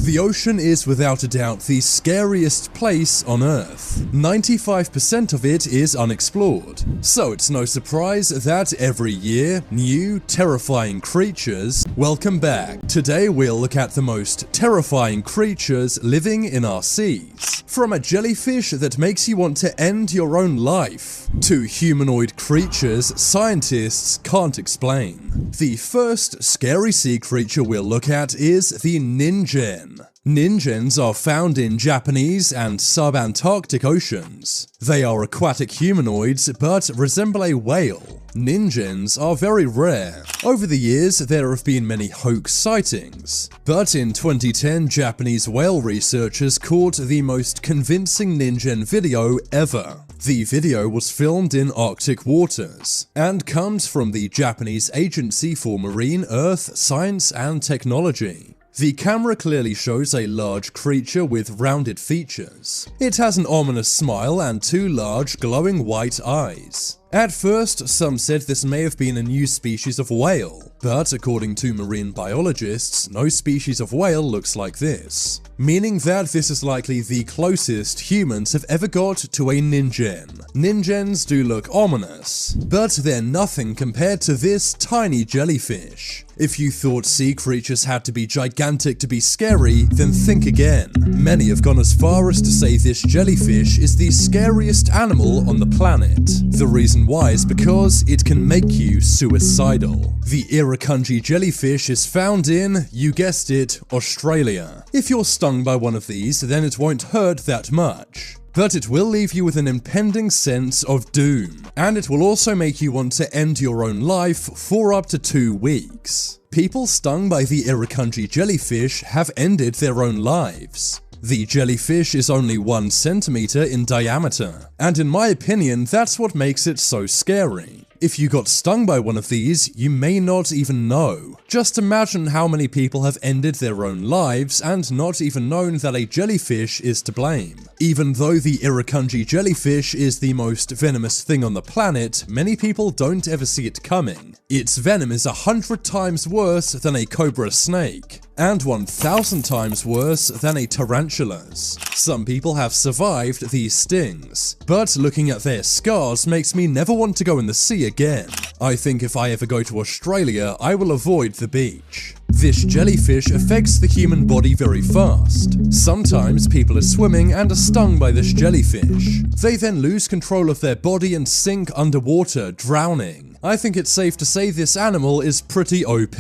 The ocean is without a doubt the scariest place on Earth. 95% of it is unexplored, so it's no surprise that every year, new, terrifying creatures welcome back. Today we'll look at the most terrifying creatures living in our seas. From a jellyfish that makes you want to end your own life, to humanoid creatures scientists can't explain. The first scary sea creature we'll look at is the ningen. Ningens are found in Japanese and subantarctic oceans. They are aquatic humanoids but resemble a whale. Ningens are very rare. Over the years, there have been many hoax sightings, but in 2010, Japanese whale researchers caught the most convincing ningen video ever. The video was filmed in Arctic waters and comes from the Japanese Agency for Marine, Earth, Science and Technology. The camera clearly shows a large creature with rounded features. It has an ominous smile and two large glowing white eyes. At first, some said this may have been a new species of whale, but according to marine biologists, no species of whale looks like this, meaning that this is likely the closest humans have ever got to a ningen. Ningens do look ominous, but they're nothing compared to this tiny jellyfish. If you thought sea creatures had to be gigantic to be scary, then think again. Many have gone as far as to say this jellyfish is the scariest animal on the planet. The reason why is because it can make you suicidal. The irukandji jellyfish is found in, you guessed it, Australia. If you're stung by one of these, then it won't hurt that much, but it will leave you with an impending sense of doom, and it will also make you want to end your own life for up to 2 weeks. People stung by the irukandji jellyfish have ended their own lives. The jellyfish is only 1 centimeter in diameter, and in my opinion, that's what makes it so scary. If you got stung by one of these, you may not even know. Just imagine how many people have ended their own lives and not even known that a jellyfish is to blame. Even though the irukandji jellyfish is the most venomous thing on the planet, many people don't ever see it coming. Its venom is 100 times worse than a cobra snake, and 1,000 times worse than a tarantula's. Some people have survived these stings, but looking at their scars makes me never want to go in the sea again. I think if I ever go to Australia, I will avoid the beach. This jellyfish affects the human body very fast. Sometimes people are swimming and are stung by this jellyfish. They then lose control of their body and sink underwater, drowning. I think it's safe to say this animal is pretty OP.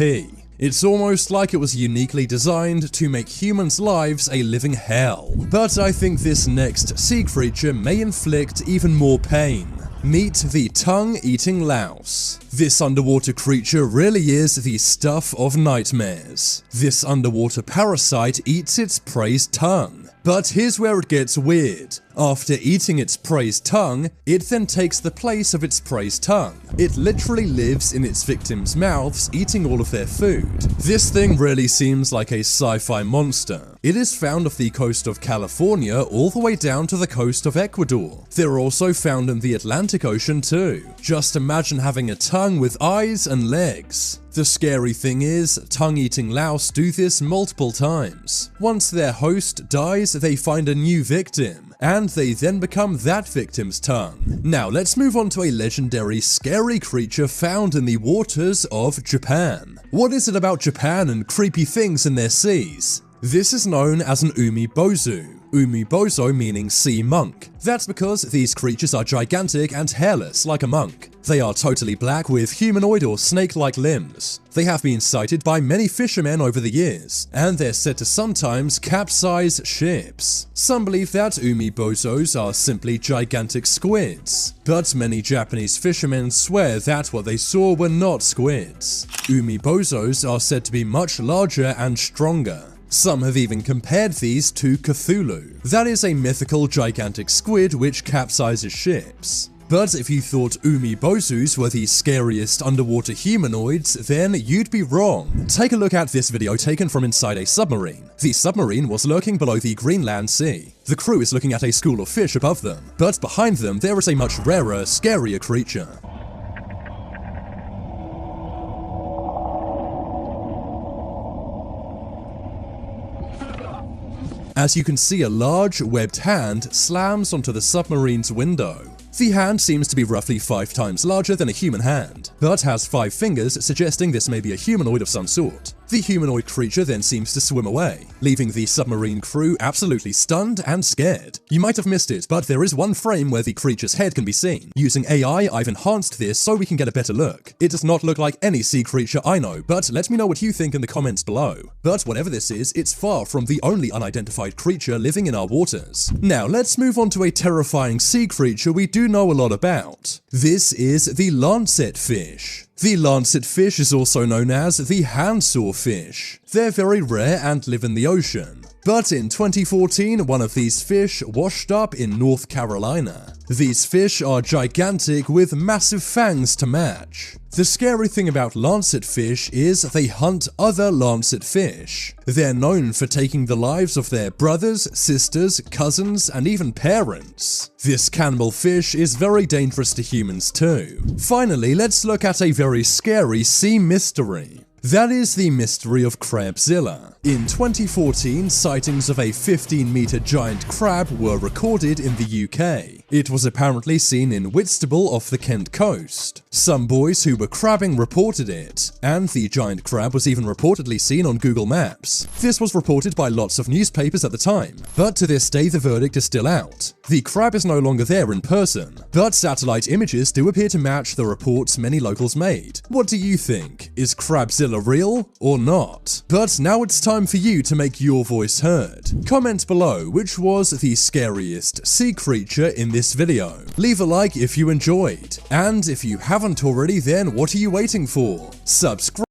It's almost like it was uniquely designed to make humans' lives a living hell. But I think this next sea creature may inflict even more pain. Meet the tongue-eating louse. This underwater creature really is the stuff of nightmares. This underwater parasite eats its prey's tongue. But here's where it gets weird. After eating its prey's tongue, it then takes the place of its prey's tongue. It literally lives in its victims' mouths, eating all of their food. This thing really seems like a sci-fi monster. It is found off the coast of California all the way down to the coast of Ecuador. They're also found in the Atlantic Ocean too. Just imagine having a tongue with eyes and legs. The scary thing is, tongue-eating louse do this multiple times. Once their host dies, they find a new victim, and they then become that victim's tongue. Now let's move on to a legendary scary creature found in the waters of Japan. What is it about Japan and creepy things in their seas? This is known as an umibozu. Umibozu meaning sea monk. That's because these creatures are gigantic and hairless like a monk. They are totally black with humanoid or snake-like limbs. They have been sighted by many fishermen over the years, and they're said to sometimes capsize ships. Some believe that umibozos are simply gigantic squids, but many Japanese fishermen swear that what they saw were not squids. Umibozos are said to be much larger and stronger. Some have even compared these to Cthulhu. That is a mythical gigantic squid which capsizes ships. But if you thought umibozus were the scariest underwater humanoids, then you'd be wrong. Take a look at this video taken from inside a submarine. The submarine was lurking below the Greenland Sea. The crew is looking at a school of fish above them, but behind them there is a much rarer, scarier creature. As you can see, a large, webbed hand slams onto the submarine's window. The hand seems to be roughly 5 times larger than a human hand, but has 5 fingers, suggesting this may be a humanoid of some sort. The humanoid creature then seems to swim away, leaving the submarine crew absolutely stunned and scared. You might have missed it, but there is one frame where the creature's head can be seen. Using AI, I've enhanced this so we can get a better look. It does not look like any sea creature I know, but let me know what you think in the comments below. But whatever this is, it's far from the only unidentified creature living in our waters. Now let's move on to a terrifying sea creature we do know a lot about. This is the lancet fish. The lancet fish is also known as the handsaw fish. They're very rare and live in the ocean. But in 2014, one of these fish washed up in North Carolina. These fish are gigantic with massive fangs to match. The scary thing about lancet fish is they hunt other lancet fish. They're known for taking the lives of their brothers, sisters, cousins, and even parents. This cannibal fish is very dangerous to humans too. Finally, let's look at a very scary sea mystery. That is the mystery of Crabzilla. In 2014, sightings of a 15-meter giant crab were recorded in the UK. It was apparently seen in Whitstable off the Kent coast. Some boys who were crabbing reported it, and the giant crab was even reportedly seen on Google Maps. This was reported by lots of newspapers at the time, but to this day the verdict is still out. The crab is no longer there in person, but satellite images do appear to match the reports many locals made. What do you think? Is Crabzilla real or not? But now it's time for you to make your voice heard. Comment below which was the scariest sea creature in this video. Leave a like if you enjoyed, and if you haven't already, then what are you waiting for? Subscribe.